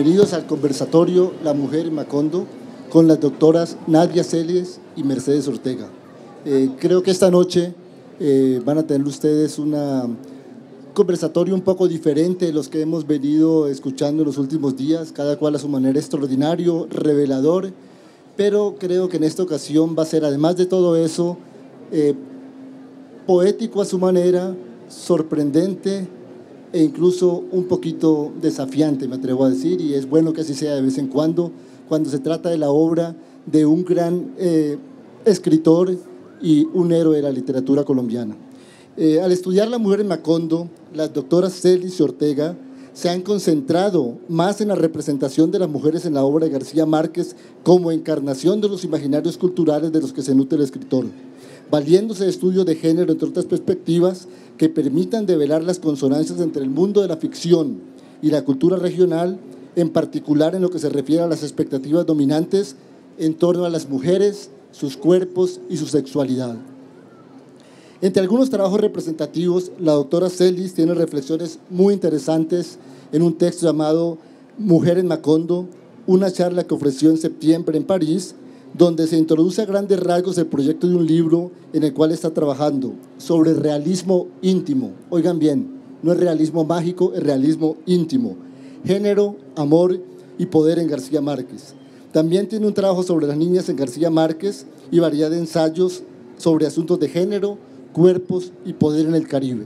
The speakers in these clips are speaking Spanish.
Bienvenidos al conversatorio La Mujer en Macondo con las doctoras Nadia Celes y Mercedes Ortega. Creo que esta noche van a tener ustedes un conversatorio un poco diferente de los que hemos venido escuchando en los últimos días, cada cual a su manera extraordinario, revelador, pero creo que en esta ocasión va a ser, además de todo eso, poético a su manera, sorprendente e incluso un poquito desafiante, me atrevo a decir, y es bueno que así sea de vez en cuando se trata de la obra de un gran escritor y un héroe de la literatura colombiana. Al estudiar La Mujer en Macondo, las doctoras Celis y Ortega se han concentrado más en la representación de las mujeres en la obra de García Márquez como encarnación de los imaginarios culturales de los que se nutre el escritor, valiéndose de estudios de género, entre otras perspectivas, que permitan develar las consonancias entre el mundo de la ficción y la cultura regional, en particular en lo que se refiere a las expectativas dominantes en torno a las mujeres, sus cuerpos y su sexualidad. Entre algunos trabajos representativos, la doctora Celis tiene reflexiones muy interesantes en un texto llamado Mujer en Macondo, una charla que ofreció en septiembre en París, donde se introduce a grandes rasgos el proyecto de un libro en el cual está trabajando sobre realismo íntimo. Oigan bien, no es realismo mágico, es realismo íntimo. Género, amor y poder en García Márquez. También tiene un trabajo sobre las niñas en García Márquez y variedad de ensayos sobre asuntos de género, cuerpos y poder en el Caribe.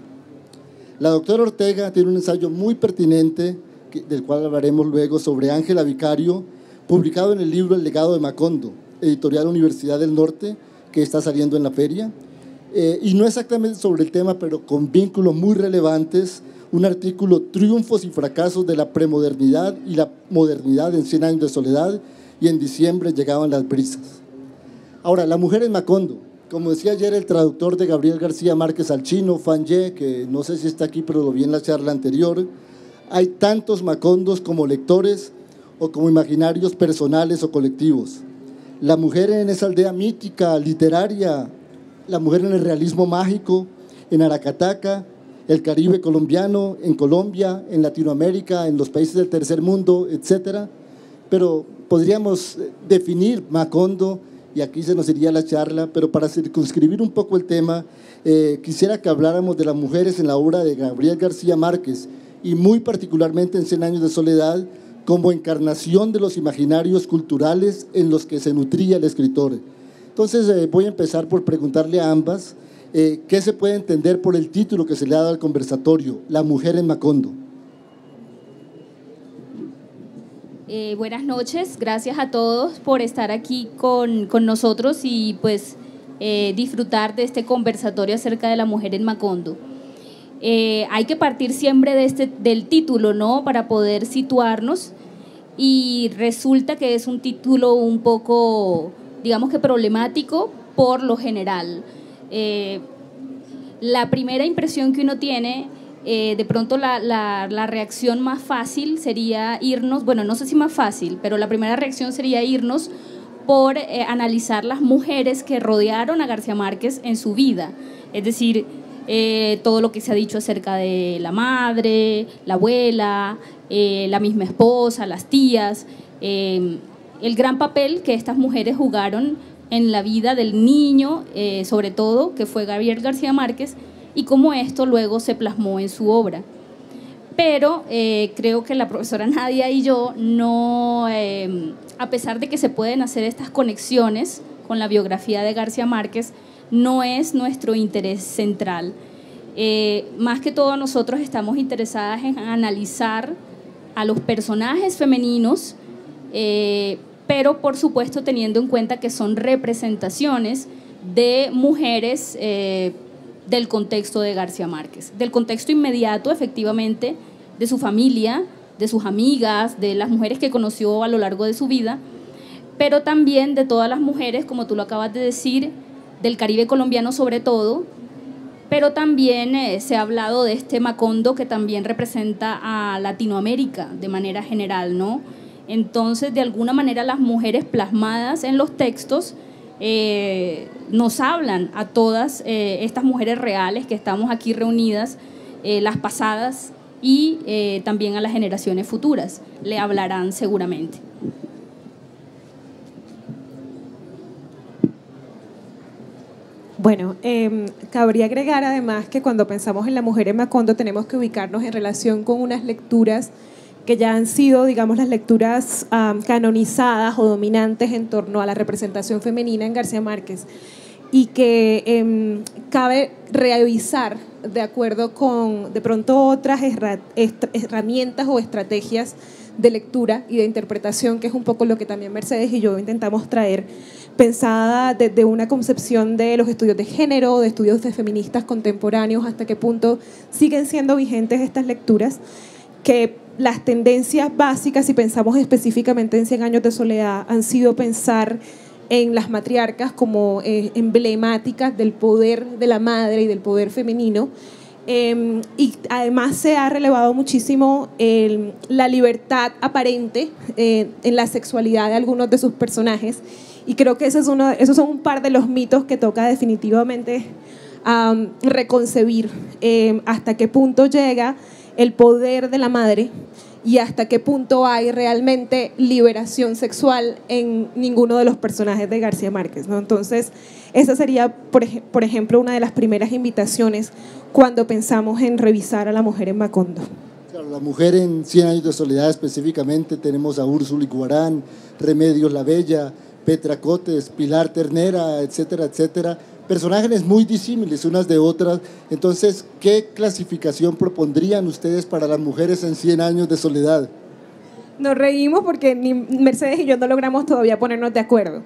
La doctora Ortega tiene un ensayo muy pertinente, del cual hablaremos luego, sobre Ángela Vicario, publicado en el libro El legado de Macondo, editorial Universidad del Norte, que está saliendo en la feria, y no exactamente sobre el tema, pero con vínculos muy relevantes, un artículo Triunfos y fracasos de la premodernidad y la modernidad en 100 años de soledad, y en diciembre llegaban las brisas. Ahora, La Mujer en Macondo, como decía ayer el traductor de Gabriel García Márquez al chino, Fan Ye, que no sé si está aquí, pero lo vi en la charla anterior, hay tantos Macondos como lectores o como imaginarios personales o colectivos. La mujer en esa aldea mítica, literaria, la mujer en el realismo mágico, en Aracataca, el Caribe colombiano, en Colombia, en Latinoamérica, en los países del tercer mundo, etcétera. Pero podríamos definir Macondo, y aquí se nos iría la charla, pero para circunscribir un poco el tema, quisiera que habláramos de las mujeres en la obra de Gabriel García Márquez, y muy particularmente en 100 años de soledad, como encarnación de los imaginarios culturales en los que se nutría el escritor. Entonces voy a empezar por preguntarle a ambas qué se puede entender por el título que se le ha dado al conversatorio, La Mujer en Macondo. Buenas noches, gracias a todos por estar aquí con nosotros y pues disfrutar de este conversatorio acerca de la mujer en Macondo. Hay que partir siempre del título, ¿no?, para poder situarnos, y resulta que es un título un poco, digamos que problemático por lo general. La primera impresión que uno tiene, de pronto la reacción más fácil sería irnos, bueno, no sé si más fácil, pero la primera reacción sería irnos por analizar las mujeres que rodearon a García Márquez en su vida, es decir, todo lo que se ha dicho acerca de la madre, la abuela, la misma esposa, las tías, el gran papel que estas mujeres jugaron en la vida del niño, sobre todo, que fue Gabriel García Márquez, y cómo esto luego se plasmó en su obra. Pero creo que la profesora Nadia y yo no, a pesar de que se pueden hacer estas conexiones con la biografía de García Márquez, no es nuestro interés central. Más que todo nosotros estamos interesadas en analizar a los personajes femeninos, pero por supuesto teniendo en cuenta que son representaciones de mujeres del contexto de García Márquez, del contexto inmediato, efectivamente, de su familia, de sus amigas, de las mujeres que conoció a lo largo de su vida, pero también de todas las mujeres, como tú lo acabas de decir, del Caribe colombiano sobre todo, pero también se ha hablado de este Macondo que también representa a Latinoamérica de manera general, ¿no? Entonces, de alguna manera, las mujeres plasmadas en los textos nos hablan a todas estas mujeres reales que estamos aquí reunidas, las pasadas y también a las generaciones futuras. Le hablarán seguramente. Bueno, cabría agregar además que cuando pensamos en la mujer en Macondo tenemos que ubicarnos en relación con unas lecturas que ya han sido, digamos, las lecturas canonizadas o dominantes en torno a la representación femenina en García Márquez, y que cabe revisar de acuerdo con, de pronto, otras herramientas o estrategias de lectura y de interpretación, que es un poco lo que también Mercedes y yo intentamos traer, pensada desde una concepción de los estudios de género, de estudios de feministas contemporáneos, hasta qué punto siguen siendo vigentes estas lecturas, que las tendencias básicas, si pensamos específicamente en 100 años de soledad, han sido pensar en las matriarcas como emblemáticas del poder de la madre y del poder femenino, y además se ha relevado muchísimo la libertad aparente en la sexualidad de algunos de sus personajes, y creo que esos son un par de los mitos que toca definitivamente reconcebir, hasta qué punto llega el poder de la madre y hasta qué punto hay realmente liberación sexual en ninguno de los personajes de García Márquez, ¿no? Entonces, esa sería, por ejemplo, una de las primeras invitaciones cuando pensamos en revisar a la mujer en Macondo. Claro, la mujer en 100 años de soledad específicamente tenemos a Úrsula Iguarán, Remedios la Bella, Petra Cotes, Pilar Ternera, etcétera, etcétera. Personajes muy disímiles unas de otras. Entonces, ¿qué clasificación propondrían ustedes para las mujeres en 100 años de soledad? Nos reímos porque ni Mercedes y yo no logramos todavía ponernos de acuerdo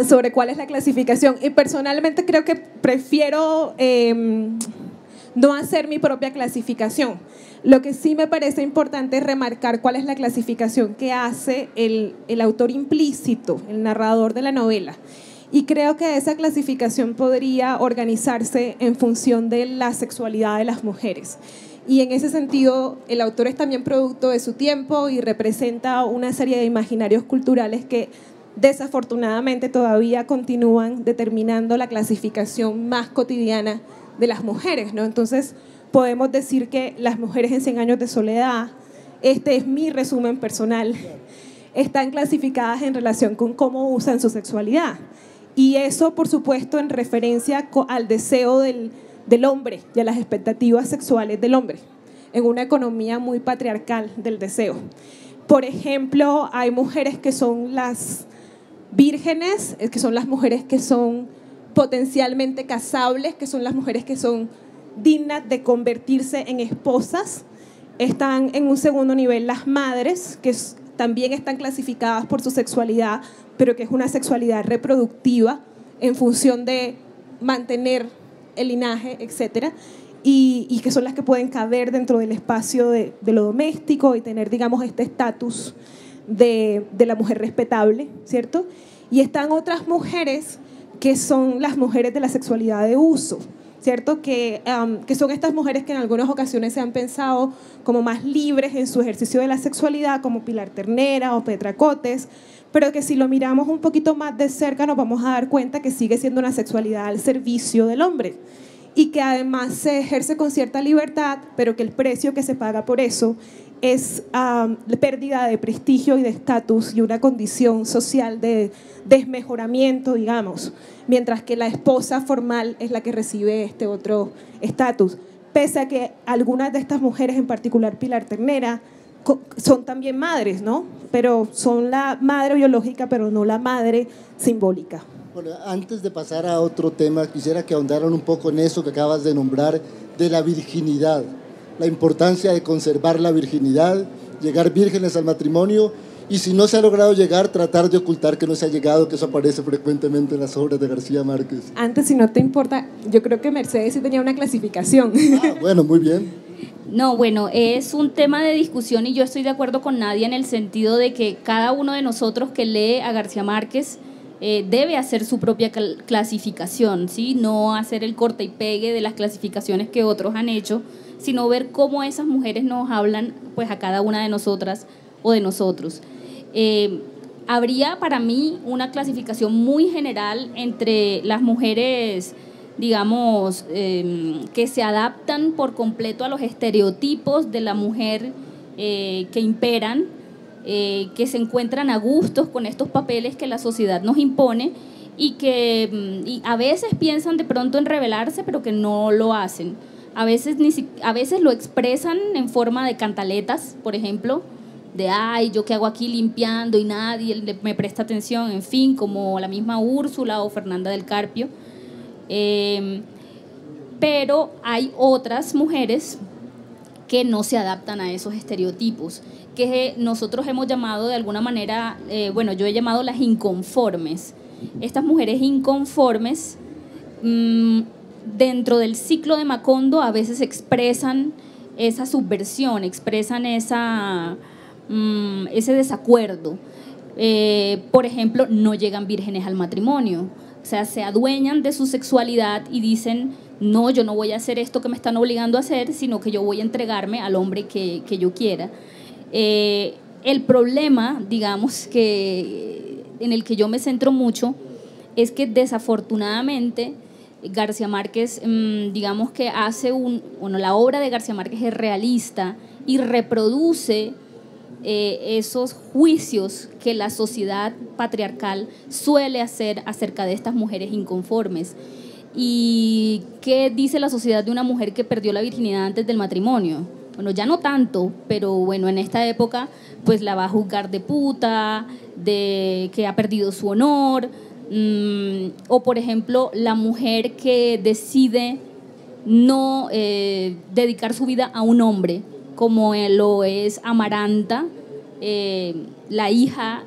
sobre cuál es la clasificación. Y personalmente creo que prefiero no hacer mi propia clasificación. Lo que sí me parece importante es remarcar cuál es la clasificación que hace el autor implícito, el narrador de la novela. Y creo que esa clasificación podría organizarse en función de la sexualidad de las mujeres. Y en ese sentido, el autor es también producto de su tiempo y representa una serie de imaginarios culturales que desafortunadamente todavía continúan determinando la clasificación más cotidiana de las mujeres, ¿no? Entonces, podemos decir que las mujeres en 100 años de soledad, este es mi resumen personal, están clasificadas en relación con cómo usan su sexualidad. Y eso, por supuesto, en referencia al deseo del hombre y a las expectativas sexuales del hombre, en una economía muy patriarcal del deseo. Por ejemplo, hay mujeres que son las vírgenes, que son las mujeres que son potencialmente casables, que son las mujeres que son dignas de convertirse en esposas. Están en un segundo nivel las madres, que también están clasificadas por su sexualidad, pero que es una sexualidad reproductiva en función de mantener el linaje, etcétera, y que son las que pueden caber dentro del espacio de lo doméstico y tener, digamos, este estatus de la mujer respetable, ¿cierto? Y están otras mujeres que son las mujeres de la sexualidad de uso, ¿cierto? Que son estas mujeres que en algunas ocasiones se han pensado como más libres en su ejercicio de la sexualidad, como Pilar Ternera o Petra Cotes, pero que si lo miramos un poquito más de cerca nos vamos a dar cuenta que sigue siendo una sexualidad al servicio del hombre y que además se ejerce con cierta libertad, pero que el precio que se paga por eso es la pérdida de prestigio y de estatus y una condición social de desmejoramiento, digamos, mientras que la esposa formal es la que recibe este otro estatus, pese a que algunas de estas mujeres, en particular Pilar Ternera, son también madres, ¿no? Pero son la madre biológica, pero no la madre simbólica. Bueno, antes de pasar a otro tema, quisiera que ahondaran un poco en eso que acabas de nombrar, de la virginidad, la importancia de conservar la virginidad, llegar vírgenes al matrimonio, y si no se ha logrado llegar, tratar de ocultar que no se ha llegado, que eso aparece frecuentemente en las obras de García Márquez. Antes, si no te importa, yo creo que Mercedes sí tenía una clasificación. Bueno, muy bien. No, bueno, es un tema de discusión y yo estoy de acuerdo con Nadia en el sentido de que cada uno de nosotros que lee a García Márquez debe hacer su propia clasificación, ¿sí? No hacer el corte y pegue de las clasificaciones que otros han hecho, sino ver cómo esas mujeres nos hablan, pues, a cada una de nosotras o de nosotros. Habría para mí una clasificación muy general entre las mujeres digamos, que se adaptan por completo a los estereotipos de la mujer que imperan, que se encuentran a gustos con estos papeles que la sociedad nos impone y que y a veces piensan de pronto en rebelarse, pero que no lo hacen. A veces lo expresan en forma de cantaletas, por ejemplo, de ay, yo qué hago aquí limpiando y nadie me presta atención, en fin, como la misma Úrsula o Fernanda del Carpio. Pero hay otras mujeres que no se adaptan a esos estereotipos, que nosotros hemos llamado de alguna manera, bueno, yo he llamado las inconformes. Estas mujeres inconformes, dentro del ciclo de Macondo, a veces expresan esa subversión, expresan ese desacuerdo. Por ejemplo, no llegan vírgenes al matrimonio, o sea, se adueñan de su sexualidad y dicen, no, yo no voy a hacer esto que me están obligando a hacer, sino que yo voy a entregarme al hombre que yo quiera. El problema, digamos, en el que yo me centro mucho, es que desafortunadamente García Márquez, digamos que la obra de García Márquez es realista y reproduce esos juicios que la sociedad patriarcal suele hacer acerca de estas mujeres inconformes. ¿Y qué dice la sociedad de una mujer que perdió la virginidad antes del matrimonio? Bueno, ya no tanto, pero bueno, en esta época pues la va a juzgar de puta, de que ha perdido su honor, o por ejemplo la mujer que decide no dedicar su vida a un hombre, como lo es Amaranta, la hija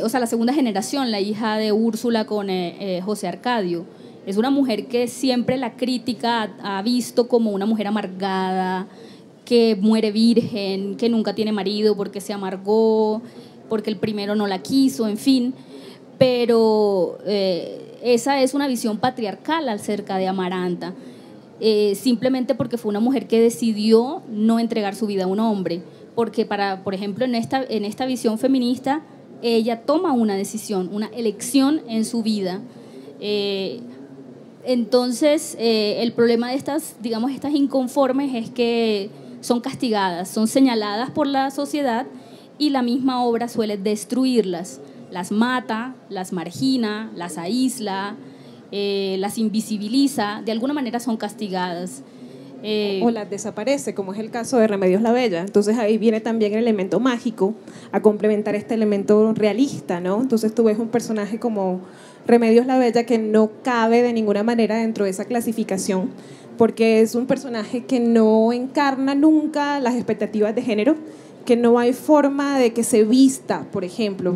o sea, la segunda generación, la hija de Úrsula con José Arcadio. Es una mujer que siempre la crítica ha visto como una mujer amargada, que muere virgen, que nunca tiene marido porque se amargó, porque el primero no la quiso, en fin. Pero esa es una visión patriarcal acerca de Amaranta. Simplemente porque fue una mujer que decidió no entregar su vida a un hombre, porque por ejemplo en esta visión feminista ella toma una decisión, una elección en su vida. Entonces el problema de estas inconformes es que son castigadas, son señaladas por la sociedad y la misma obra suele destruirlas, las mata, las margina, las aísla, las invisibiliza, de alguna manera son castigadas. O las desaparece, como es el caso de Remedios la Bella. Entonces ahí viene también el elemento mágico a complementar este elemento realista, ¿no? Entonces tú ves un personaje como Remedios la Bella que no cabe de ninguna manera dentro de esa clasificación, porque es un personaje que no encarna nunca las expectativas de género, que no hay forma de que se vista, por ejemplo.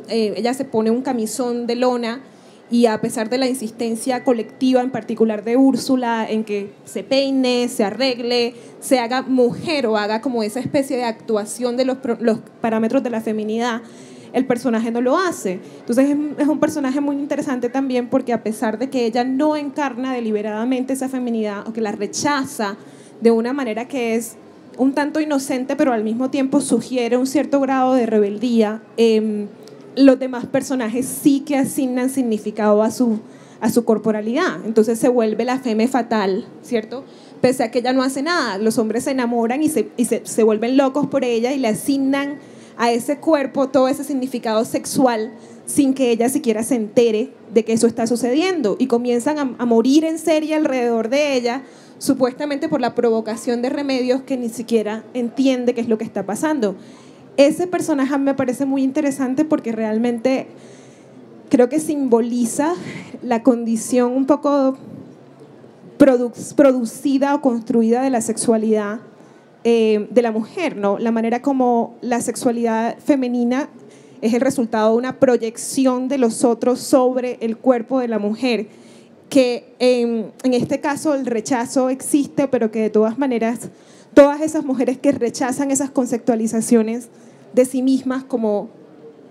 Ella se pone un camisón de lona y a pesar de la insistencia colectiva, en particular de Úrsula, en que se peine, se arregle, se haga mujer o haga como esa especie de actuación de los parámetros de la feminidad, el personaje no lo hace. Entonces es un personaje muy interesante también porque a pesar de que ella no encarna deliberadamente esa feminidad o que la rechaza de una manera que es un tanto inocente, pero al mismo tiempo sugiere un cierto grado de rebeldía, los demás personajes sí que asignan significado a su corporalidad. Entonces se vuelve la femme fatal, ¿cierto? Pese a que ella no hace nada, los hombres se enamoran y se vuelven locos por ella y le asignan a ese cuerpo todo ese significado sexual sin que ella siquiera se entere de que eso está sucediendo y comienzan a morir en serie alrededor de ella, supuestamente por la provocación de Remedios, que ni siquiera entiende qué es lo que está pasando. Ese personaje me parece muy interesante porque realmente creo que simboliza la condición un poco producida o construida de la sexualidad de la mujer, ¿no? La manera como la sexualidad femenina es el resultado de una proyección de los otros sobre el cuerpo de la mujer, que en este caso el rechazo existe, pero que de todas maneras todas esas mujeres que rechazan esas conceptualizaciones de sí mismas como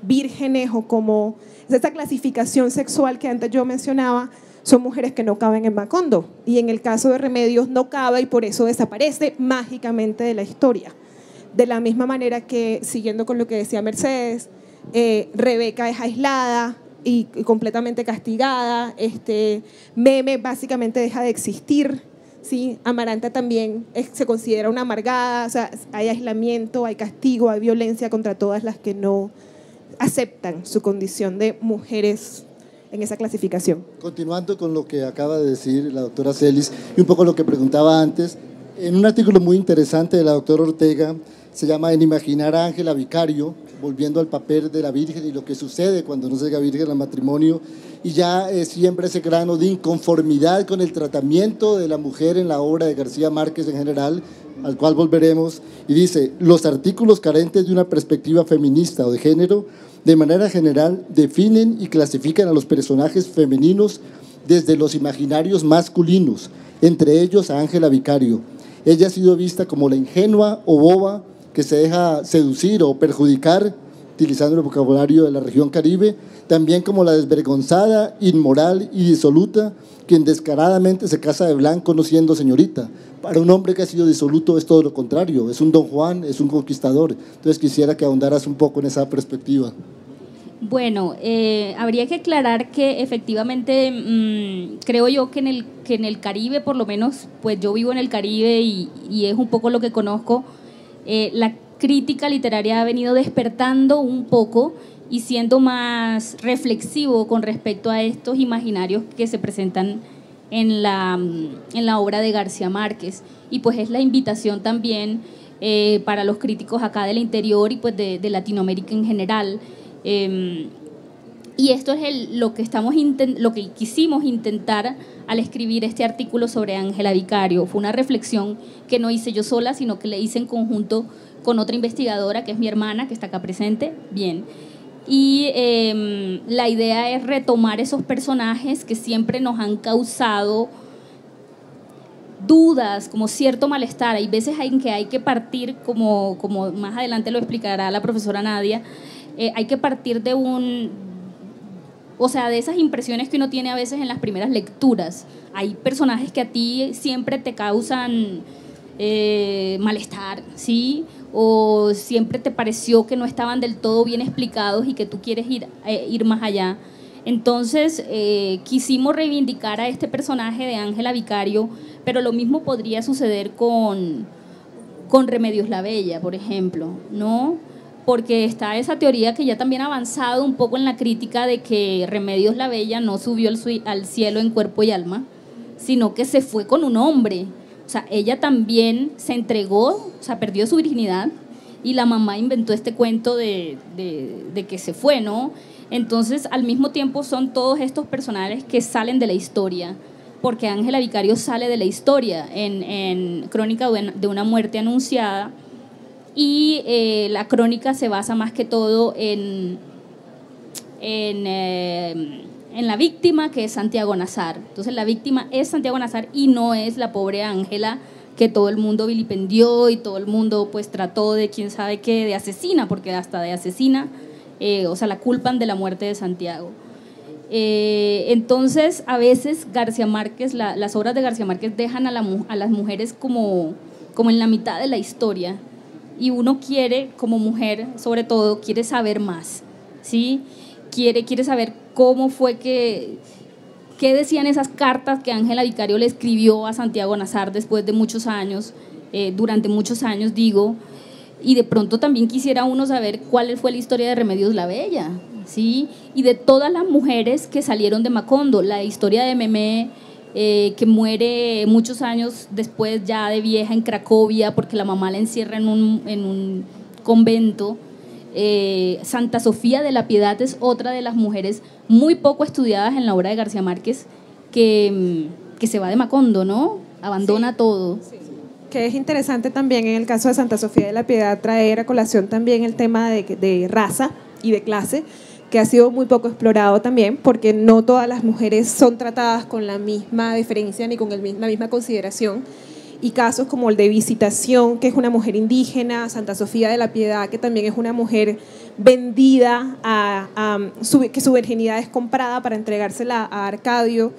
vírgenes o como esa clasificación sexual que antes yo mencionaba, son mujeres que no caben en Macondo, y en el caso de Remedios no cabe y por eso desaparece mágicamente de la historia. De la misma manera que, siguiendo con lo que decía Mercedes, Rebeca es aislada, y completamente castigada. Meme básicamente deja de existir, ¿sí? Amaranta también se considera una amargada, o sea, hay aislamiento, hay castigo, hay violencia contra todas las que no aceptan su condición de mujeres en esa clasificación. Continuando con lo que acaba de decir la doctora Celis y un poco lo que preguntaba antes, en un artículo muy interesante de la doctora Ortega, se llama En imaginar a Ángela Vicario, volviendo al papel de la Virgen y lo que sucede cuando no se llega virgen al matrimonio, y ya siembra ese grano de inconformidad con el tratamiento de la mujer en la obra de García Márquez en general, al cual volveremos, y dice: los artículos carentes de una perspectiva feminista o de género, de manera general, definen y clasifican a los personajes femeninos desde los imaginarios masculinos, entre ellos a Ángela Vicario. Ella ha sido vista como la ingenua o boba que se deja seducir o perjudicar, utilizando el vocabulario de la región Caribe, también como la desvergonzada, inmoral y disoluta, quien descaradamente se casa de blanco no siendo señorita. Para un hombre que ha sido disoluto es todo lo contrario, es un don Juan, es un conquistador. Entonces quisiera que ahondaras un poco en esa perspectiva. Bueno, habría que aclarar que efectivamente creo yo que en el Caribe, por lo menos, pues yo vivo en el Caribe y es un poco lo que conozco. La crítica literaria ha venido despertando un poco y siendo más reflexivo con respecto a estos imaginarios que se presentan en la obra de García Márquez. Y pues es la invitación también para los críticos acá del interior y pues de Latinoamérica en general. Y esto es lo que quisimos intentar al escribir este artículo sobre Ángela Vicario. Fue una reflexión que no hice yo sola, sino que le hice en conjunto con otra investigadora, que es mi hermana, que está acá presente. Bien. Y la idea es retomar esos personajes que siempre nos han causado dudas, como cierto malestar. Hay veces en que hay que partir, como más adelante lo explicará la profesora Nadia, hay que partir de de esas impresiones que uno tiene a veces en las primeras lecturas. Hay personajes que a ti siempre te causan malestar, ¿sí? O siempre te pareció que no estaban del todo bien explicados y que tú quieres ir más allá. Entonces, quisimos reivindicar a este personaje de Ángela Vicario, pero lo mismo podría suceder con Remedios la Bella, por ejemplo, ¿no? Porque está esa teoría que ya también ha avanzado un poco en la crítica de que Remedios la Bella no subió al cielo en cuerpo y alma, sino que se fue con un hombre. O sea, ella también se entregó, o sea, perdió su virginidad y la mamá inventó este cuento de que se fue, ¿no? Entonces, al mismo tiempo son todos estos personajes que salen de la historia, porque Ángela Vicario sale de la historia en Crónica de una muerte anunciada. Y la crónica se basa más que todo en la víctima, que es Santiago Nazar. Entonces la víctima es Santiago Nazar y no es la pobre Ángela que todo el mundo vilipendió y todo el mundo pues trató de quién sabe qué, de asesina, porque hasta de asesina, la culpan de la muerte de Santiago. Entonces a veces García Márquez, las obras de García Márquez dejan a las mujeres como en la mitad de la historia. Y uno quiere, como mujer, sobre todo, quiere saber más, ¿sí? Quiere saber cómo fue qué decían esas cartas que Ángela Vicario le escribió a Santiago Nazar después de muchos años, durante muchos años, digo, y de pronto también quisiera uno saber cuál fue la historia de Remedios la Bella, ¿sí? Y de todas las mujeres que salieron de Macondo, la historia de Memé, que muere muchos años después ya de vieja en Cracovia porque la mamá la encierra en un convento. Santa Sofía de la Piedad es otra de las mujeres muy poco estudiadas en la obra de García Márquez que se va de Macondo, ¿no? Abandona todo. Sí. Que es interesante también en el caso de Santa Sofía de la Piedad traer a colación también el tema de raza y de clase, que ha sido muy poco explorado también, porque no todas las mujeres son tratadas con la misma deferencia ni con la misma consideración. Y casos como el de Visitación, que es una mujer indígena, Santa Sofía de la Piedad, que también es una mujer vendida, que su virginidad es comprada para entregársela a Arcadio,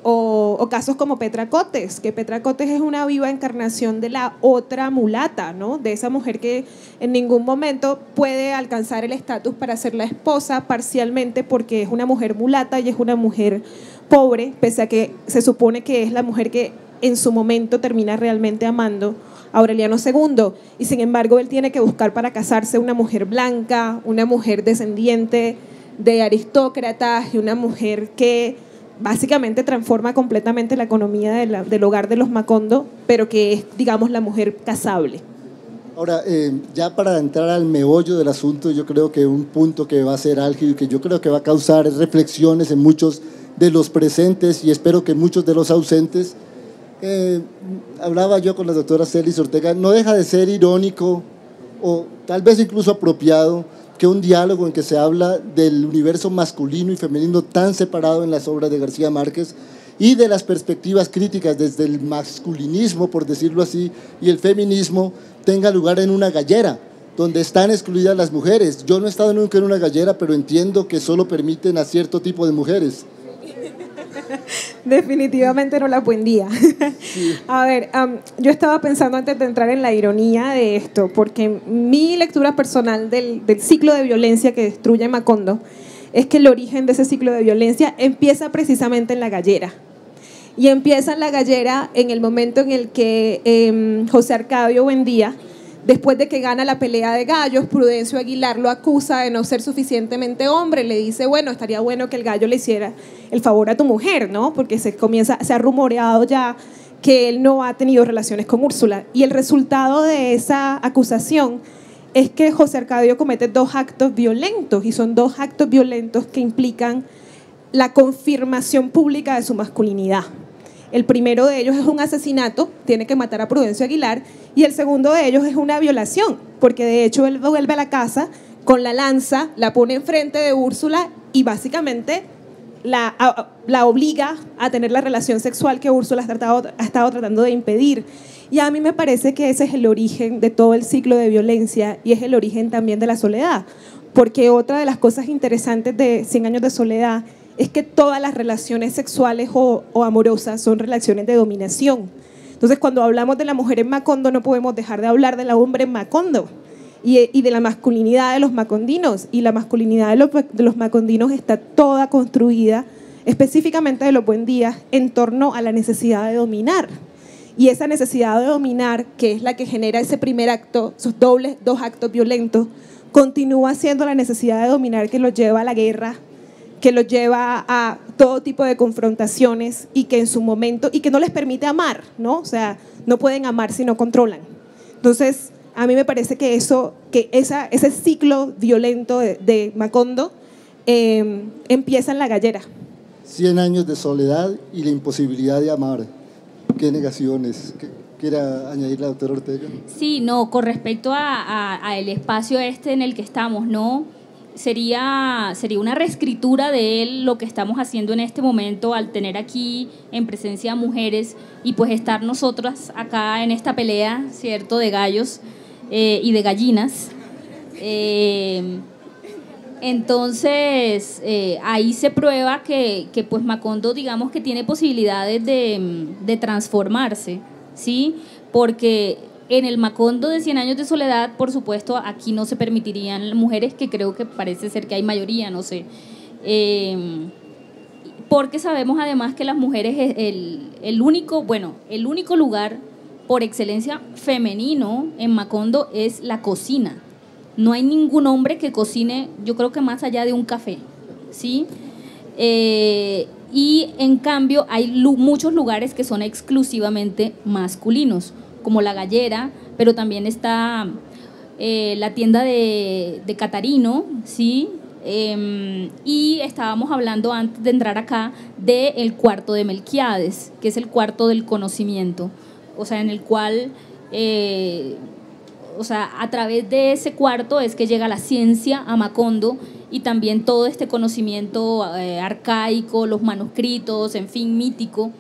O casos como Petra Cotes, que Petra Cotes es una viva encarnación de la otra mulata, ¿no? De esa mujer que en ningún momento puede alcanzar el estatus para ser la esposa, parcialmente porque es una mujer mulata y es una mujer pobre, pese a que se supone que es la mujer que en su momento termina realmente amando a Aureliano II, y sin embargo él tiene que buscar para casarse una mujer blanca, una mujer descendiente de aristócratas y una mujer que básicamente transforma completamente la economía del hogar de los Macondo, pero que es, digamos, la mujer casable. Ahora, ya para entrar al meollo del asunto, yo creo que un punto que va a ser álgido y que yo creo que va a causar reflexiones en muchos de los presentes y espero que muchos de los ausentes. Hablaba yo con la doctora Celis Ortega, no deja de ser irónico o tal vez incluso apropiado que un diálogo en que se habla del universo masculino y femenino tan separado en las obras de García Márquez y de las perspectivas críticas desde el masculinismo, por decirlo así, y el feminismo tenga lugar en una gallera, donde están excluidas las mujeres. Yo no he estado nunca en una gallera, pero entiendo que solo permiten a cierto tipo de mujeres. Definitivamente no la buen día. Sí. A ver, yo estaba pensando antes de entrar en la ironía de esto, porque mi lectura personal del ciclo de violencia que destruye Macondo es que el origen de ese ciclo de violencia empieza precisamente en la gallera. Y empieza en la gallera en el momento en el que José Arcadio Buendía, después de que gana la pelea de gallos, Prudencio Aguilar lo acusa de no ser suficientemente hombre, le dice, bueno, estaría bueno que el gallo le hiciera el favor a tu mujer, ¿no? Porque se ha rumoreado ya que él no ha tenido relaciones con Úrsula. Y el resultado de esa acusación es que José Arcadio comete 2 actos violentos, y son 2 actos violentos que implican la confirmación pública de su masculinidad. El primero de ellos es un asesinato, tiene que matar a Prudencio Aguilar, y el segundo de ellos es una violación, porque de hecho él vuelve a la casa con la lanza, la pone enfrente de Úrsula y básicamente la obliga a tener la relación sexual que Úrsula ha estado tratando de impedir. Y a mí me parece que ese es el origen de todo el ciclo de violencia y es el origen también de la soledad, porque otra de las cosas interesantes de 100 años de soledad es que todas las relaciones sexuales o amorosas son relaciones de dominación. Entonces, cuando hablamos de la mujer en Macondo, no podemos dejar de hablar del hombre en Macondo y de la masculinidad de los macondinos. Y la masculinidad de los macondinos está toda construida, específicamente de los Buendía, en torno a la necesidad de dominar. Y esa necesidad de dominar, que es la que genera ese primer acto, esos 2 actos violentos, continúa siendo la necesidad de dominar que los lleva a la guerra, que los lleva a todo tipo de confrontaciones y que en su momento, y que no les permite amar, ¿no? O sea, no pueden amar si no controlan. Entonces, a mí me parece que ese ciclo violento de Macondo empieza en la gallera. 100 años de soledad y la imposibilidad de amar. ¿Qué negaciones? ¿Quiere añadir la doctora Ortega? Sí, no, con respecto a el espacio en el que estamos, ¿no? Sería una reescritura de él lo que estamos haciendo en este momento al tener aquí en presencia a mujeres y pues estar nosotras acá en esta pelea, ¿cierto?, de gallos y de gallinas. Entonces, ahí se prueba que pues Macondo, digamos que tiene posibilidades de transformarse, ¿sí? Porque en el Macondo de 100 años de soledad, por supuesto, aquí no se permitirían mujeres, que creo que parece ser que hay mayoría, no sé. Porque sabemos además que las mujeres, el único lugar por excelencia femenino en Macondo es la cocina. No hay ningún hombre que cocine, yo creo que más allá de un café, ¿sí? Y en cambio hay muchos lugares que son exclusivamente masculinos, como la gallera, pero también está la tienda de Catarino, ¿sí? Y estábamos hablando antes de entrar acá del cuarto de Melquiades, que es el cuarto del conocimiento, o sea, en el cual, a través de ese cuarto es que llega la ciencia a Macondo y también todo este conocimiento arcaico, los manuscritos, en fin, mítico.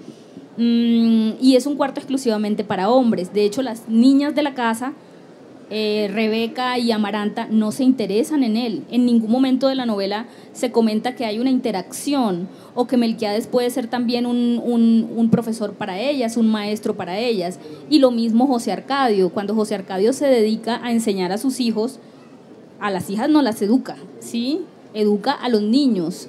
Y es un cuarto exclusivamente para hombres. De hecho, las niñas de la casa Rebeca y Amaranta no se interesan en él. En ningún momento de la novela se comenta que hay una interacción o que Melquiades puede ser también un profesor para ellas, un maestro para ellas. Y lo mismo José Arcadio. Cuando José Arcadio se dedica a enseñar a sus hijos, a las hijas no las educa, ¿sí? Educa a los niños,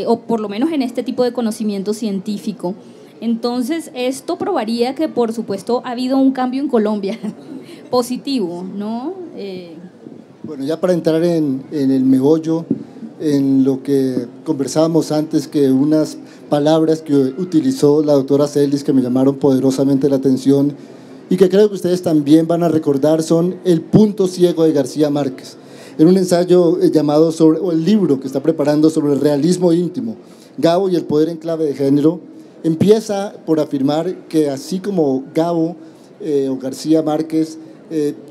o por lo menos en este tipo de conocimiento científico. Entonces, esto probaría que, por supuesto, ha habido un cambio en Colombia positivo, ¿no? Bueno, ya para entrar en el meollo, en lo que conversábamos antes, que unas palabras que utilizó la doctora Celis que me llamaron poderosamente la atención y que creo que ustedes también van a recordar, son el punto ciego de García Márquez. En un ensayo llamado o el libro que está preparando sobre el realismo íntimo, Gabo y el poder en clave de género, empieza por afirmar que así como Gabo o García Márquez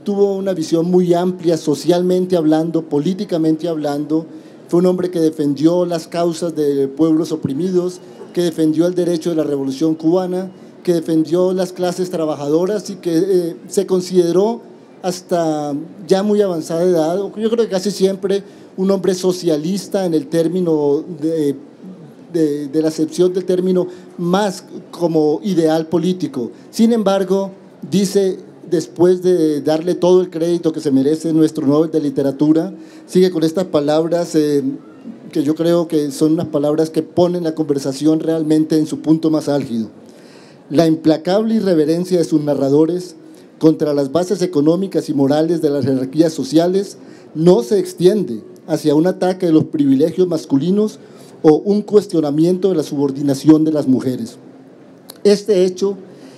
tuvo una visión muy amplia socialmente hablando, políticamente hablando, fue un hombre que defendió las causas de pueblos oprimidos, que defendió el derecho de la Revolución Cubana, que defendió las clases trabajadoras y que se consideró hasta ya muy avanzada edad, yo creo que casi siempre un hombre socialista en el término de la acepción del término más como ideal político. Sin embargo, dice, después de darle todo el crédito que se merece nuestro Nobel de Literatura, sigue con estas palabras que yo creo que son unas palabras que ponen la conversación realmente en su punto más álgido. La implacable irreverencia de sus narradores contra las bases económicas y morales de las jerarquías sociales no se extiende hacia un ataque de los privilegios masculinos o un cuestionamiento de la subordinación de las mujeres. Este hecho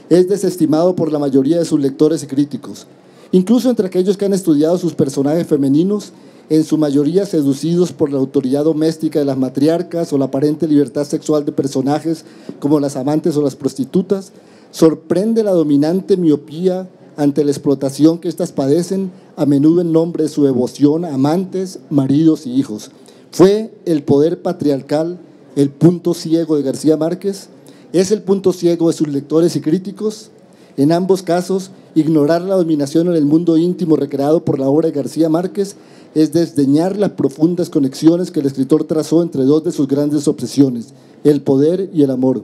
es desestimado por la mayoría de sus lectores y críticos, incluso entre aquellos que han estudiado sus personajes femeninos, en su mayoría seducidos por la autoridad doméstica de las matriarcas o la aparente libertad sexual de personajes como las amantes o las prostitutas. Sorprende la dominante miopía ante la explotación que éstas padecen, a menudo en nombre de su devoción a amantes, maridos y hijos. ¿Fue el poder patriarcal el punto ciego de García Márquez? ¿Es el punto ciego de sus lectores y críticos? En ambos casos, ignorar la dominación en el mundo íntimo recreado por la obra de García Márquez es desdeñar las profundas conexiones que el escritor trazó entre dos de sus grandes obsesiones, el poder y el amor.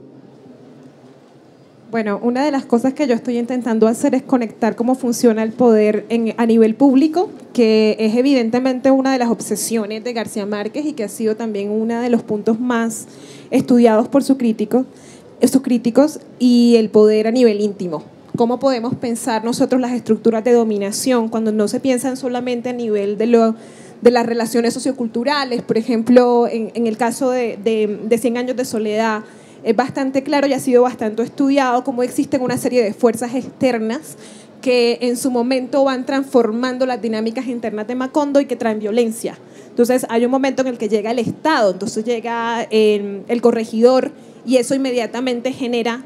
Bueno, una de las cosas que yo estoy intentando hacer es conectar cómo funciona el poder a nivel público, que es evidentemente una de las obsesiones de García Márquez y que ha sido también uno de los puntos más estudiados por sus críticos, y el poder a nivel íntimo. ¿Cómo podemos pensar nosotros las estructuras de dominación cuando no se piensan solamente a nivel de las relaciones socioculturales? Por ejemplo, en el caso de 100 años de soledad, es bastante claro y ha sido bastante estudiado cómo existen una serie de fuerzas externas que en su momento van transformando las dinámicas internas de Macondo y que traen violencia. Entonces hay un momento en el que llega el Estado, entonces llega el corregidor y eso inmediatamente genera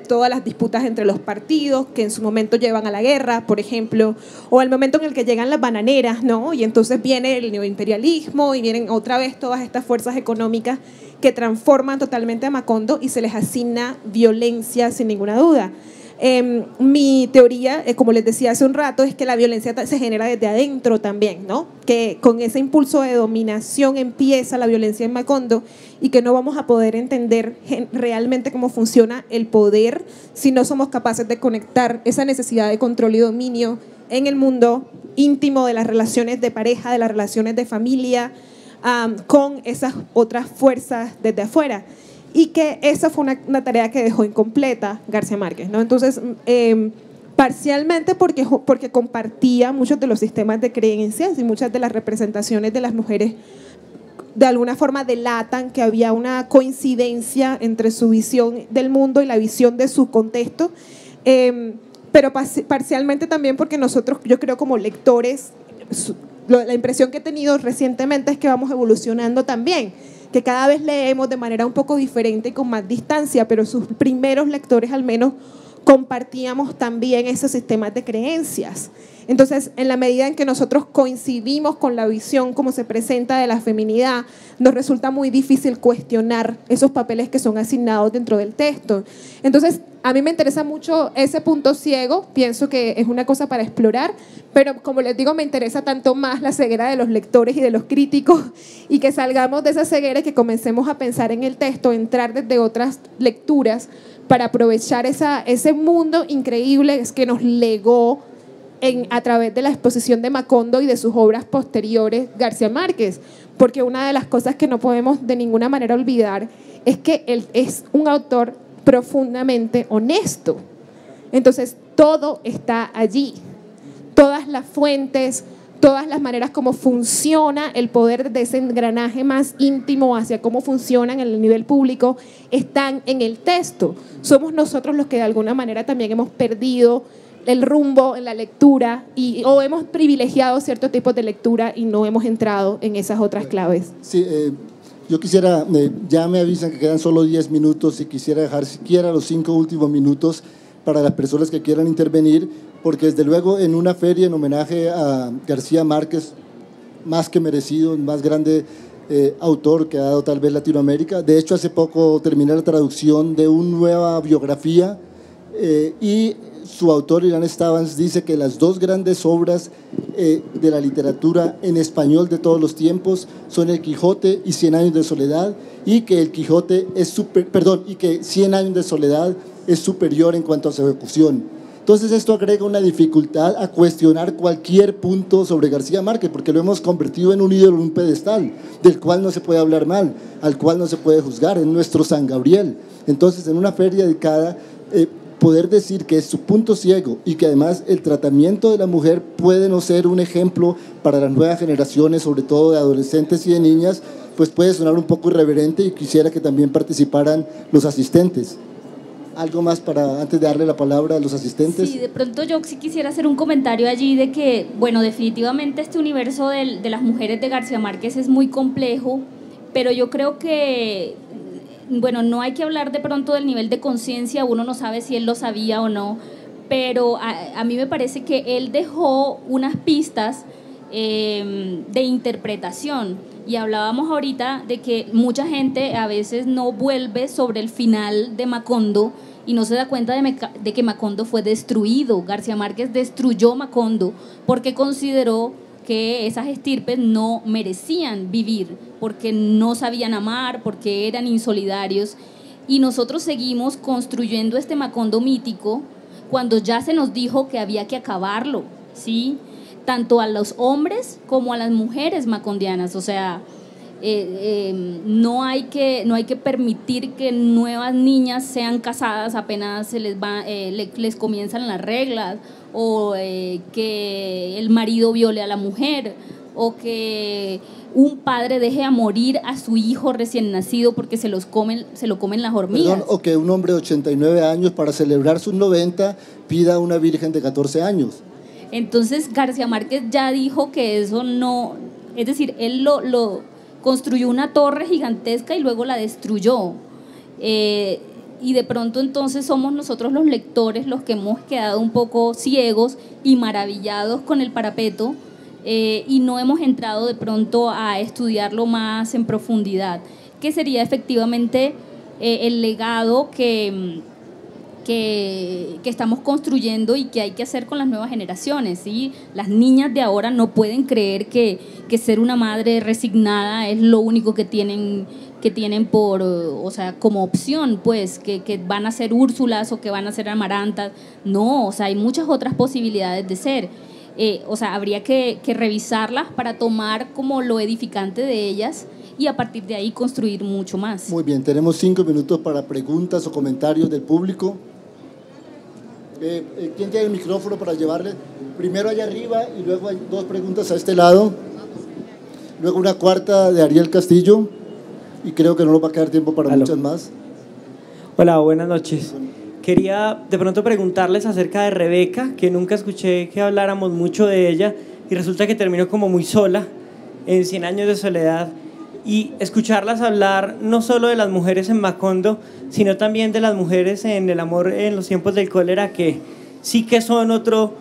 todas las disputas entre los partidos que en su momento llevan a la guerra, por ejemplo, o el momento en el que llegan las bananeras, ¿no? Y entonces viene el neoimperialismo y vienen otra vez todas estas fuerzas económicas que transforman totalmente a Macondo y se les asigna violencia sin ninguna duda. Mi teoría, como les decía hace un rato, es que la violencia se genera desde adentro también, ¿no? Que con ese impulso de dominación empieza la violencia en Macondo y que no vamos a poder entender realmente cómo funciona el poder si no somos capaces de conectar esa necesidad de control y dominio en el mundo íntimo de las relaciones de pareja, de las relaciones de familia, con esas otras fuerzas desde afuera. Y que esa fue una tarea que dejó incompleta García Márquez, ¿no? Entonces, parcialmente porque compartía muchos de los sistemas de creencias y muchas de las representaciones de las mujeres de alguna forma delatan que había una coincidencia entre su visión del mundo y la visión de su contexto, pero parcialmente también porque nosotros, yo creo como lectores, la impresión que he tenido recientemente es que vamos evolucionando también, que cada vez leemos de manera un poco diferente y con más distancia, pero sus primeros lectores al menos compartíamos también esos sistemas de creencias. Entonces, en la medida en que nosotros coincidimos con la visión como se presenta de la feminidad, nos resulta muy difícil cuestionar esos papeles que son asignados dentro del texto. Entonces, a mí me interesa mucho ese punto ciego, pienso que es una cosa para explorar, pero como les digo, me interesa tanto más la ceguera de los lectores y de los críticos, y que salgamos de esa ceguera y que comencemos a pensar en el texto, entrar desde otras lecturas para aprovechar ese mundo increíble que nos legó a través de la exposición de Macondo y de sus obras posteriores García Márquez, porque una de las cosas que no podemos de ninguna manera olvidar es que él es un autor profundamente honesto. Entonces todo está allí, todas las fuentes, todas las maneras como funciona el poder de ese engranaje más íntimo hacia cómo funcionan en el nivel público están en el texto. Somos nosotros los que de alguna manera también hemos perdido el rumbo en la lectura o hemos privilegiado ciertos tipos de lectura y no hemos entrado en esas otras claves. Sí, yo quisiera, ya me avisan que quedan solo 10 minutos y quisiera dejar siquiera los 5 últimos minutos para las personas que quieran intervenir, porque desde luego en una feria en homenaje a García Márquez, más que merecido, el más grande autor que ha dado tal vez Latinoamérica. De hecho, hace poco terminé la traducción de una nueva biografía y su autor, Irán Stavans, dice que las dos grandes obras de la literatura en español de todos los tiempos son El Quijote y 100 años de soledad, y que El Quijote es y que 100 años de soledad es superior en cuanto a su ejecución. Entonces esto agrega una dificultad a cuestionar cualquier punto sobre García Márquez, porque lo hemos convertido en un ídolo, en un pedestal, del cual no se puede hablar mal, al cual no se puede juzgar, en nuestro San Gabriel. Entonces, en una feria dedicada, poder decir que es su punto ciego y que además el tratamiento de la mujer puede no ser un ejemplo para las nuevas generaciones, sobre todo de adolescentes y de niñas, pues puede sonar un poco irreverente, y quisiera que también participaran los asistentes. ¿Algo más para antes de darle la palabra a los asistentes? Sí, de pronto yo sí quisiera hacer un comentario allí de que, bueno, definitivamente este universo de las mujeres de García Márquez es muy complejo, pero yo creo que, bueno, no hay que hablar de pronto del nivel de conciencia, uno no sabe si él lo sabía o no, pero a mí me parece que él dejó unas pistas de interpretación, y hablábamos ahorita de que mucha gente a veces no vuelve sobre el final de Macondo y no se da cuenta de que Macondo fue destruido. García Márquez destruyó Macondo porque consideró que esas estirpes no merecían vivir, porque no sabían amar, porque eran insolidarios, y nosotros seguimos construyendo este Macondo mítico cuando ya se nos dijo que había que acabarlo, ¿sí? Tanto a los hombres como a las mujeres macondianas. O sea, no hay que permitir que nuevas niñas sean casadas apenas se les comienzan las reglas, o que el marido viole a la mujer, o que un padre deje a morir a su hijo recién nacido porque se lo comen las hormigas. Perdón, o que un hombre de 89 años para celebrar sus 90 pida a una virgen de 14 años. Entonces García Márquez ya dijo que eso no, es decir, él lo construyó una torre gigantesca y luego la destruyó, y de pronto entonces somos nosotros los lectores los que hemos quedado un poco ciegos y maravillados con el parapeto, y no hemos entrado de pronto a estudiarlo más en profundidad, que sería efectivamente el legado que estamos construyendo y que hay que hacer con las nuevas generaciones, ¿sí? Las niñas de ahora no pueden creer que ser una madre resignada es lo único que tienen por, o sea, como opción, pues, que van a ser Úrsulas o que van a ser Amarantas. No, o sea, hay muchas otras posibilidades de ser. O sea, habría que revisarlas para tomar como lo edificante de ellas y a partir de ahí construir mucho más. Muy bien, tenemos 5 minutos para preguntas o comentarios del público. ¿Quién tiene el micrófono para llevarle? Primero allá arriba y luego hay 2 preguntas a este lado. Luego una cuarta de Ariel Castillo, y creo que no nos va a quedar tiempo para muchas más. Hola, buenas noches. Quería de pronto preguntarles acerca de Rebeca, que nunca escuché que habláramos mucho de ella y resulta que terminó como muy sola en 100 años de soledad. y escucharlas hablar no solo de las mujeres en Macondo, sino también de las mujeres en el amor en los tiempos del cólera, que sí que son otro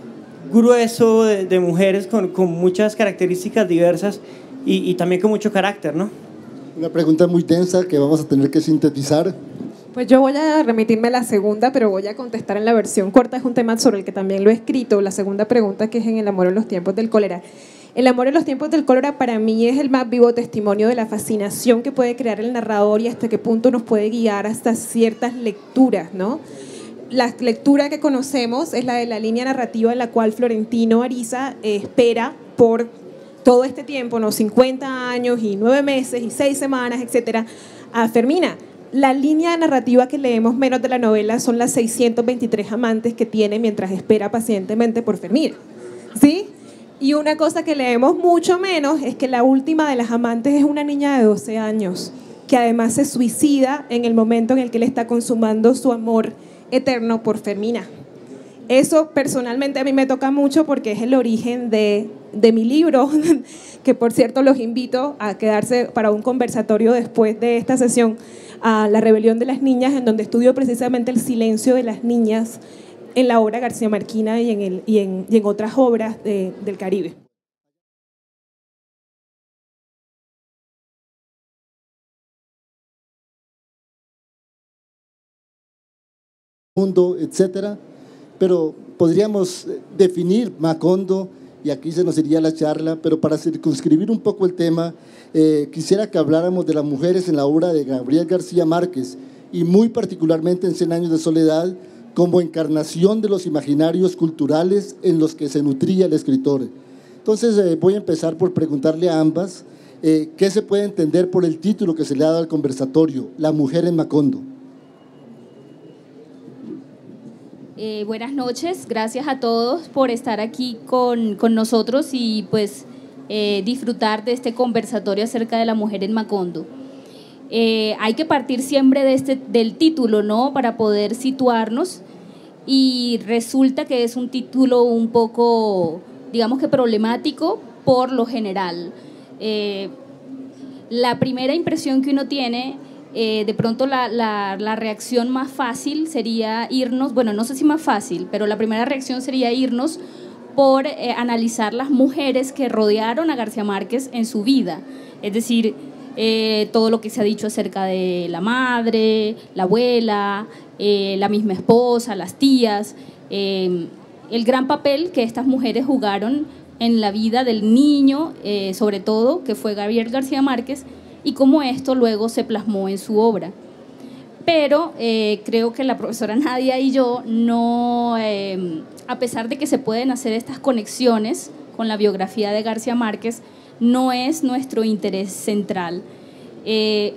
grueso de mujeres con muchas características diversas y también con mucho carácter, ¿no? Una pregunta muy densa que vamos a tener que sintetizar. Pues yo voy a remitirme a la segunda, pero voy a contestar en la versión corta. Es un tema sobre el que también lo he escrito. La segunda pregunta, que es en el amor en los tiempos del cólera. El amor en los tiempos del cólera para mí es el más vivo testimonio de la fascinación que puede crear el narrador y hasta qué punto nos puede guiar hasta ciertas lecturas, ¿no? La lectura que conocemos es la de la línea narrativa en la cual Florentino Ariza espera por todo este tiempo, ¿no? 50 años y 9 meses y 6 semanas, etcétera, a Fermina. La línea narrativa que leemos menos de la novela son las 623 amantes que tiene mientras espera pacientemente por Fermina, ¿sí? Y una cosa que leemos mucho menos es que la última de las amantes es una niña de 12 años, que además se suicida en el momento en el que él está consumando su amor eterno por Fermina. Eso personalmente a mí me toca mucho porque es el origen de mi libro, que por cierto los invito a quedarse para un conversatorio después de esta sesión, a La rebelión de las niñas, en donde estudio precisamente el silencio de las niñas en la obra García Marquina y en otras obras del Caribe. Mundo, etcétera, pero podríamos definir Macondo, y aquí se nos iría la charla, pero para circunscribir un poco el tema, quisiera que habláramos de las mujeres en la obra de Gabriel García Márquez, y muy particularmente en 100 años de soledad, como encarnación de los imaginarios culturales en los que se nutría el escritor. Entonces voy a empezar por preguntarle a ambas qué se puede entender por el título que se le ha dado al conversatorio, La mujer en Macondo. Buenas noches, gracias a todos por estar aquí con nosotros y pues disfrutar de este conversatorio acerca de la mujer en Macondo. Hay que partir siempre del título, ¿no? Para poder situarnos, y resulta que es un título un poco, digamos que problemático por lo general. La primera impresión que uno tiene, de pronto la reacción más fácil sería irnos, bueno, no sé si más fácil, pero la primera reacción sería irnos por analizar las mujeres que rodearon a García Márquez en su vida, es decir, todo lo que se ha dicho acerca de la madre, la abuela, la misma esposa, las tías, el gran papel que estas mujeres jugaron en la vida del niño, sobre todo, que fue Gabriel García Márquez, y cómo esto luego se plasmó en su obra. Pero creo que la profesora Nadia y yo no, a pesar de que se pueden hacer estas conexiones con la biografía de García Márquez, no es nuestro interés central.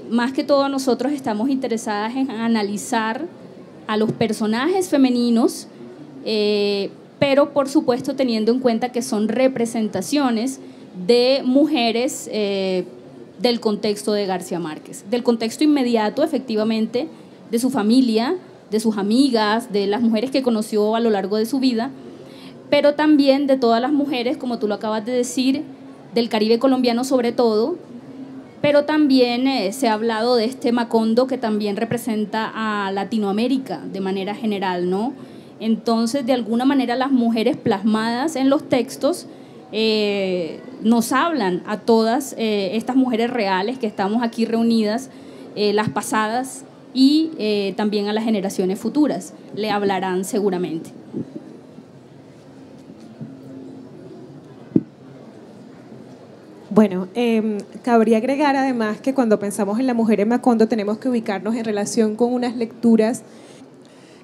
Más que todo nosotros estamos interesadas en analizar a los personajes femeninos, pero por supuesto teniendo en cuenta que son representaciones de mujeres del contexto de García Márquez, del contexto inmediato, efectivamente, de su familia, de sus amigas, de las mujeres que conoció a lo largo de su vida, pero también de todas las mujeres, como tú lo acabas de decir, del Caribe colombiano sobre todo, pero también se ha hablado de este Macondo que también representa a Latinoamérica de manera general, ¿no? Entonces, de alguna manera, las mujeres plasmadas en los textos nos hablan a todas estas mujeres reales que estamos aquí reunidas, las pasadas y también a las generaciones futuras, le hablarán seguramente. Bueno, cabría agregar además que cuando pensamos en la mujer en Macondo tenemos que ubicarnos en relación con unas lecturas.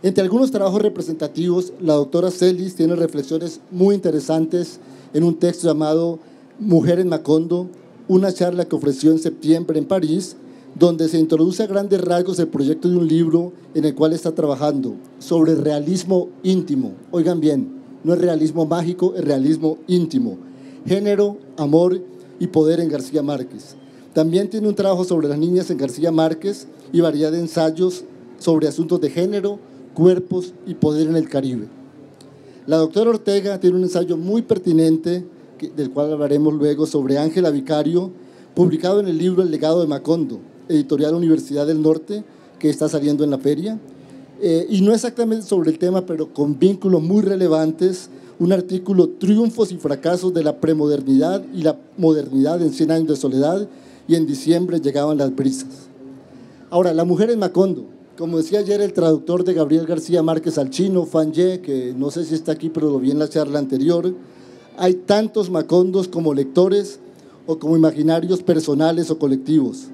Entre algunos trabajos representativos, la doctora Celis tiene reflexiones muy interesantes en un texto llamado Mujer en Macondo, una charla que ofreció en septiembre en París, donde se introduce a grandes rasgos el proyecto de un libro en el cual está trabajando sobre realismo íntimo. Oigan bien, no es realismo mágico, es realismo íntimo. Género, amor y poder en García Márquez. También tiene un trabajo sobre las niñas en García Márquez y variedad de ensayos sobre asuntos de género, cuerpos y poder en el Caribe. La doctora Ortega tiene un ensayo muy pertinente, del cual hablaremos luego, sobre Ángela Vicario, publicado en el libro El legado de Macondo, editorial Universidad del Norte, que está saliendo en la feria, y no exactamente sobre el tema, pero con vínculos muy relevantes, un artículo Triunfos y fracasos de la premodernidad y la modernidad en 100 años de soledad, y en diciembre llegaban las brisas. Ahora, la mujer en Macondo, como decía ayer el traductor de Gabriel García Márquez al chino, Fan Ye, que no sé si está aquí, pero lo vi en la charla anterior, hay tantos Macondos como lectores o como imaginarios personales o colectivos.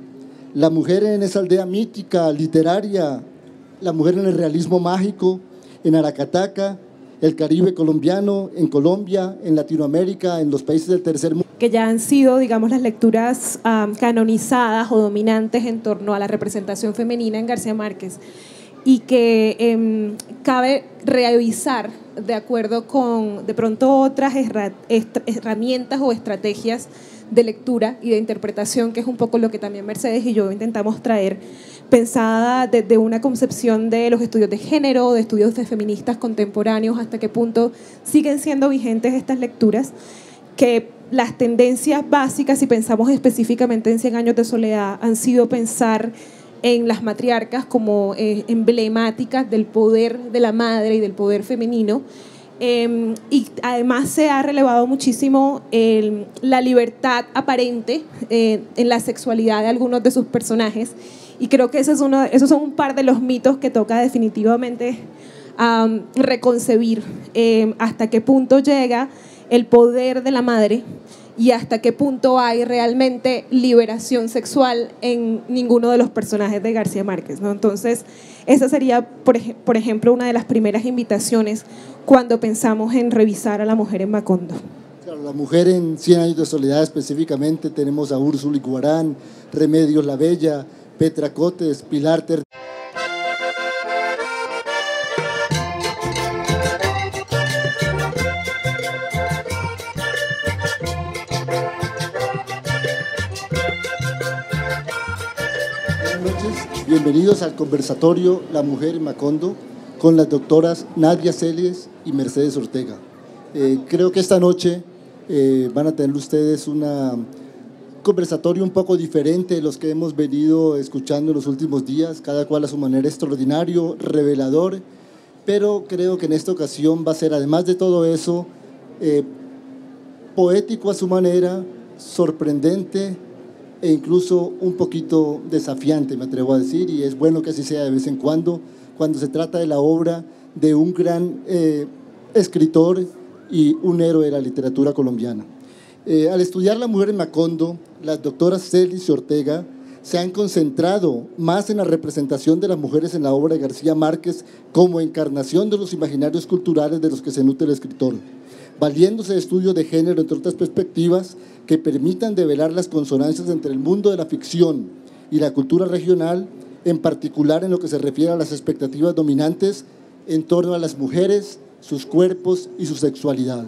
La mujer en esa aldea mítica, literaria, la mujer en el realismo mágico, en Aracataca, el Caribe colombiano, en Colombia, en Latinoamérica, en los países del tercer mundo. Que ya han sido, digamos, las lecturas canonizadas o dominantes en torno a la representación femenina en García Márquez, y que cabe revisar de acuerdo con, de pronto, otras herramientas o estrategias de lectura y de interpretación, que es un poco lo que también Mercedes y yo intentamos traer, pensada desde una concepción de los estudios de género, de estudios de feministas contemporáneos, hasta qué punto siguen siendo vigentes estas lecturas, que las tendencias básicas, si pensamos específicamente en 100 años de soledad, han sido pensar en las matriarcas como emblemáticas del poder de la madre y del poder femenino, y además se ha relevado muchísimo la libertad aparente en la sexualidad de algunos de sus personajes, y creo que esos son un par de los mitos que toca definitivamente reconcebir, hasta qué punto llega el poder de la madre y hasta qué punto hay realmente liberación sexual en ninguno de los personajes de García Márquez, ¿no? Entonces, esa sería, por ejemplo, una de las primeras invitaciones cuando pensamos en revisar a la mujer en Macondo. Claro, la mujer en 100 años de soledad específicamente, tenemos a Úrsula Iguarán, Remedios la Bella, Petra Cotes, Pilar Ter... Bienvenidos al conversatorio La Mujer en Macondo con las doctoras Nadia Celes y Mercedes Ortega. Creo que esta noche van a tener ustedes un conversatorio un poco diferente de los que hemos venido escuchando en los últimos días, cada cual a su manera extraordinario, revelador, pero creo que en esta ocasión va a ser, además de todo eso, poético a su manera, sorprendente, e incluso un poquito desafiante, me atrevo a decir, y es bueno que así sea de vez en cuando se trata de la obra de un gran escritor y un héroe de la literatura colombiana. Al estudiar la mujer en Macondo, las doctoras Celis y Ortega se han concentrado más en la representación de las mujeres en la obra de García Márquez como encarnación de los imaginarios culturales de los que se nutre el escritor, valiéndose de estudios de género, entre otras perspectivas, que permitan develar las consonancias entre el mundo de la ficción y la cultura regional, en particular en lo que se refiere a las expectativas dominantes en torno a las mujeres, sus cuerpos y su sexualidad.